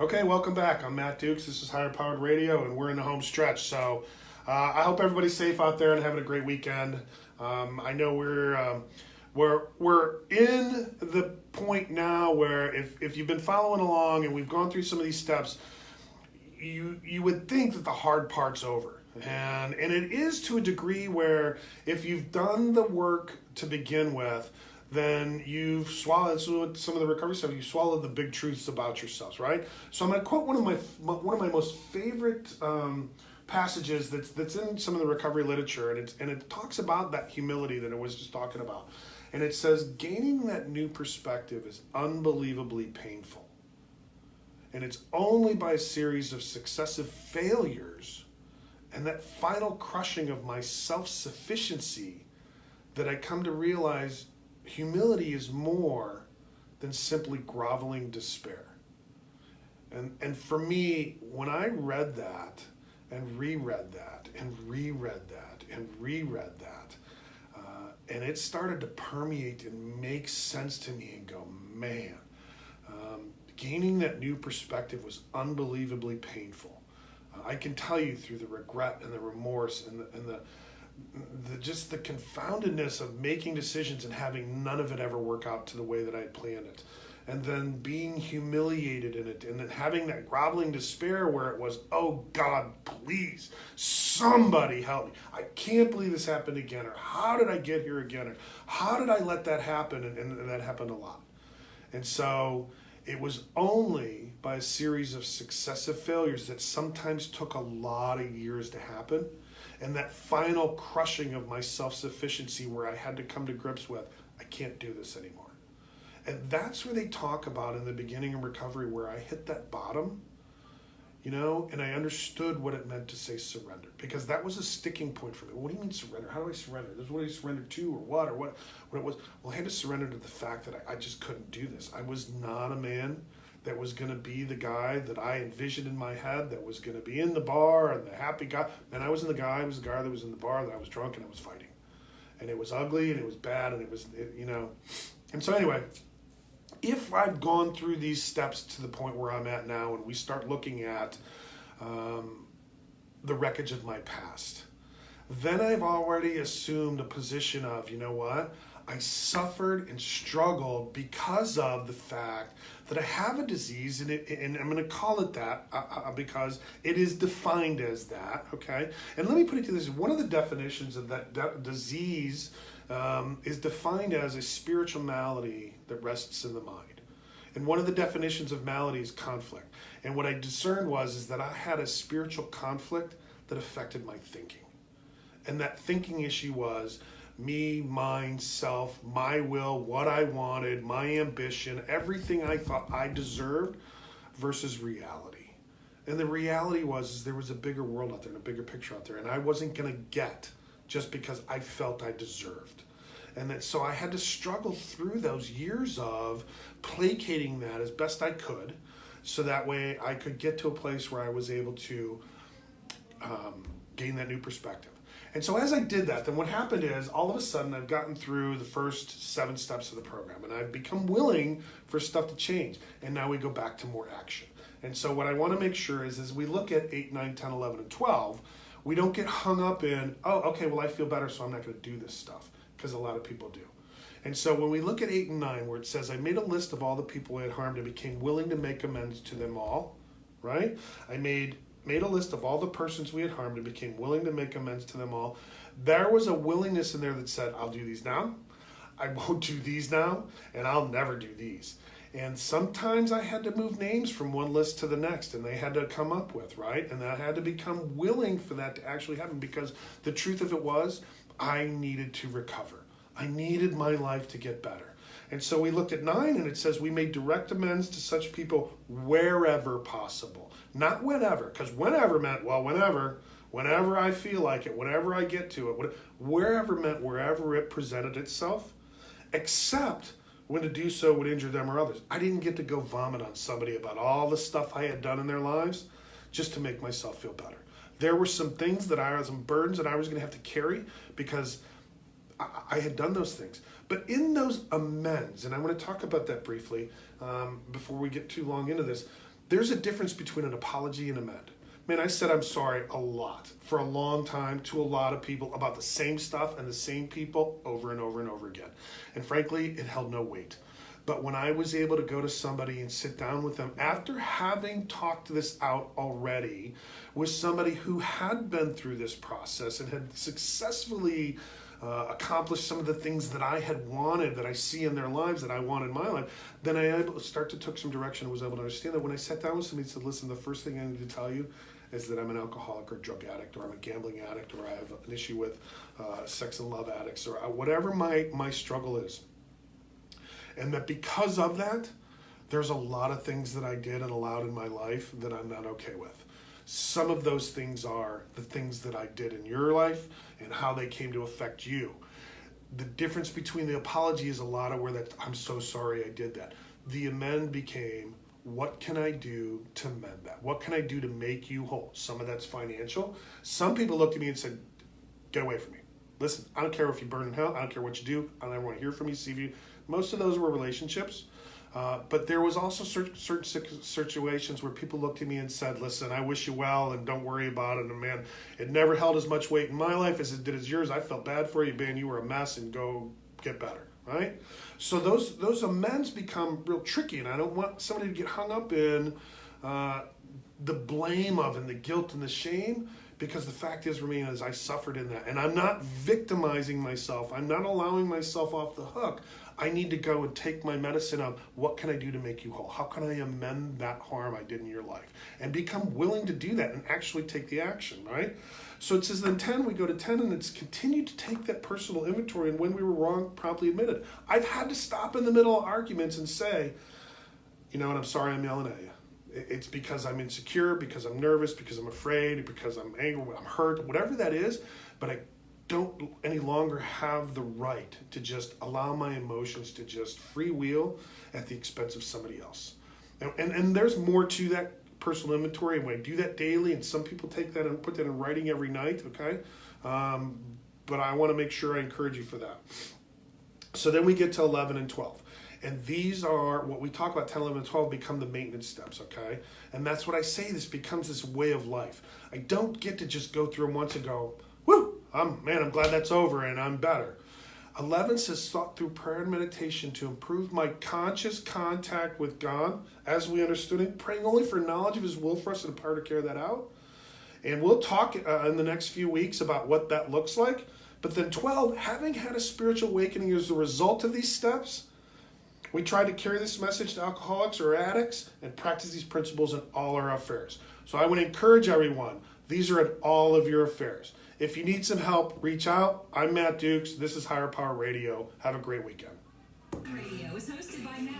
Okay, welcome back. I'm Matt Dukes. This is Higher Powered Radio, and we're in the home stretch. So I hope everybody's safe out there and having a great weekend. I know we're in the point now where if you've been following along and we've gone through some of these steps, you would think that the hard part's over. And it is to a degree where if you've done the work to begin with, then you've swallowed some of the recovery stuff. You swallowed the big truths about yourselves, right? So I'm going to quote one of my most favorite passages that's in some of the recovery literature, and it talks about that humility that I was just talking about, and it says gaining that new perspective is unbelievably painful, and it's only by a series of successive failures and that final crushing of my self-sufficiency that I come to realize humility is more than simply groveling despair. And for me, when I read that and reread that and reread that and reread that, and it started to permeate and make sense to me and go, man, gaining that new perspective was unbelievably painful. I can tell you through the regret and the remorse and the just the confoundedness of making decisions and having none of it ever work out to the way that I had planned it. And then being humiliated in it, and then having that groveling despair where it was, oh God, please, somebody help me. I can't believe this happened again, or how did I get here again, or how did I let that happen? And that happened a lot. And so it was only by a series of successive failures that sometimes took a lot of years to happen, and that final crushing of my self-sufficiency where I had to come to grips with, I can't do this anymore. And that's where they talk about in the beginning of recovery, where I hit that bottom, and I understood what it meant to say surrender, because that was a sticking point for me. What do you mean surrender? How do I surrender? This is what I surrendered to, or what it was. Well, I had to surrender to the fact that I just couldn't do this. I was not a man that was going to be the guy that I envisioned in my head, that was going to be in the bar and the happy guy. And I wasn't the guy. I was the guy that was in the bar, that I was drunk and I was fighting. And it was ugly and it was bad and And so anyway, if I've gone through these steps to the point where I'm at now, and we start looking at the wreckage of my past, then I've already assumed a position of, you know what? I suffered and struggled because of the fact that I have a disease, and I'm going to call it that because it is defined as that, okay? And let me put it to this. One of the definitions of that disease is defined as a spiritual malady that rests in the mind. And one of the definitions of malady is conflict. And what I discerned is that I had a spiritual conflict that affected my thinking. And that thinking issue was me, mine, self, my will, what I wanted, my ambition, everything I thought I deserved versus reality. And the reality was there was a bigger world out there and a bigger picture out there, and I wasn't going to get just because I felt I deserved. And so I had to struggle through those years of placating that as best I could, so that way I could get to a place where I was able to gain that new perspective. And so as I did that, then what happened is all of a sudden I've gotten through the first 7 steps of the program, and I've become willing for stuff to change. And now we go back to more action. And so what I want to make sure is as we look at 8, 9, 10, 11, and 12, we don't get hung up in, oh, okay, well, I feel better, so I'm not going to do this stuff, because a lot of people do. And so when we look at 8 and 9, where it says, I made a list of all the people I had harmed and became willing to make amends to them all, right? I made a list of all the persons we had harmed and became willing to make amends to them all. There was a willingness in there that said, I'll do these now, I won't do these now, and I'll never do these. And sometimes I had to move names from one list to the next, and they had to come up with, right? And I had to become willing for that to actually happen, because the truth of it was, I needed to recover. I needed my life to get better. And so we looked at 9, and it says we made direct amends to such people wherever possible. Not whenever, because whenever meant, well, whenever I feel like it, whenever I get to it. Wherever meant wherever it presented itself, except when to do so would injure them or others. I didn't get to go vomit on somebody about all the stuff I had done in their lives just to make myself feel better. There were some things some burdens that I was going to have to carry because I had done those things. But in those amends, and I want to talk about that briefly before we get too long into this, There's a difference between an apology and amend. Man, I said I'm sorry a lot for a long time to a lot of people about the same stuff and the same people over and over and over again. And frankly, it held no weight. But when I was able to go to somebody and sit down with them after having talked this out already with somebody who had been through this process and had successfully accomplished some of the things that I had wanted, that I see in their lives, that I want in my life, then I able to start to took some direction and was able to understand that when I sat down with somebody and said, listen, the first thing I need to tell you is that I'm an alcoholic or drug addict, or I'm a gambling addict, or I have an issue with sex and love addicts, or whatever my struggle is. And that because of that, there's a lot of things that I did and allowed in my life that I'm not okay with. Some of those things are the things that I did in your life and how they came to affect you. The difference between the apology is a lot of where that I'm so sorry I did that. The amend became, what can I do to mend that? What can I do to make you whole? Some of that's financial. Some people looked at me and said, get away from me. Listen, I don't care if you burn in hell. I don't care what you do. I don't ever want to hear from you, see you. Most of those were relationships. But there was also certain situations where people looked at me and said, listen, I wish you well and don't worry about it. And man, it never held as much weight in my life as it did as yours. I felt bad for you, man. You were a mess and go get better, right? So those amends become real tricky. And I don't want somebody to get hung up in the blame of and the guilt and the shame, because the fact is, remain as I suffered in that. And I'm not victimizing myself. I'm not allowing myself off the hook. I need to go and take my medicine of what can I do to make you whole? How can I amend that harm I did in your life? And become willing to do that and actually take the action, right? So it says then 10, we go to 10, and it's continued to take that personal inventory, and when we were wrong, promptly admit it. I've had to stop in the middle of arguments and say, you know what, I'm sorry I'm yelling at you. It's because I'm insecure, because I'm nervous, because I'm afraid, because I'm angry, I'm hurt, whatever that is, but I don't any longer have the right to just allow my emotions to just freewheel at the expense of somebody else. And there's more to that personal inventory, and when I do that daily, and some people take that and put that in writing every night, okay? But I want to make sure I encourage you for that. So then we get to 11 and 12. And these are what we talk about, 10, 11, and 12 become the maintenance steps, okay? And that's what I say, this becomes this way of life. I don't get to just go through them once and go, whoo, I'm glad that's over and I'm better. 11 says, thought through prayer and meditation to improve my conscious contact with God as we understood Him, praying only for knowledge of His will for us and the power to carry that out. And we'll talk in the next few weeks about what that looks like. But then 12, having had a spiritual awakening as a result of these steps, we try to carry this message to alcoholics or addicts and practice these principles in all our affairs. So I would encourage everyone, these are in all of your affairs. If you need some help, reach out. I'm Matt Dukes. This is Higher Power Radio. Have a great weekend. Radio is hosted by Matt.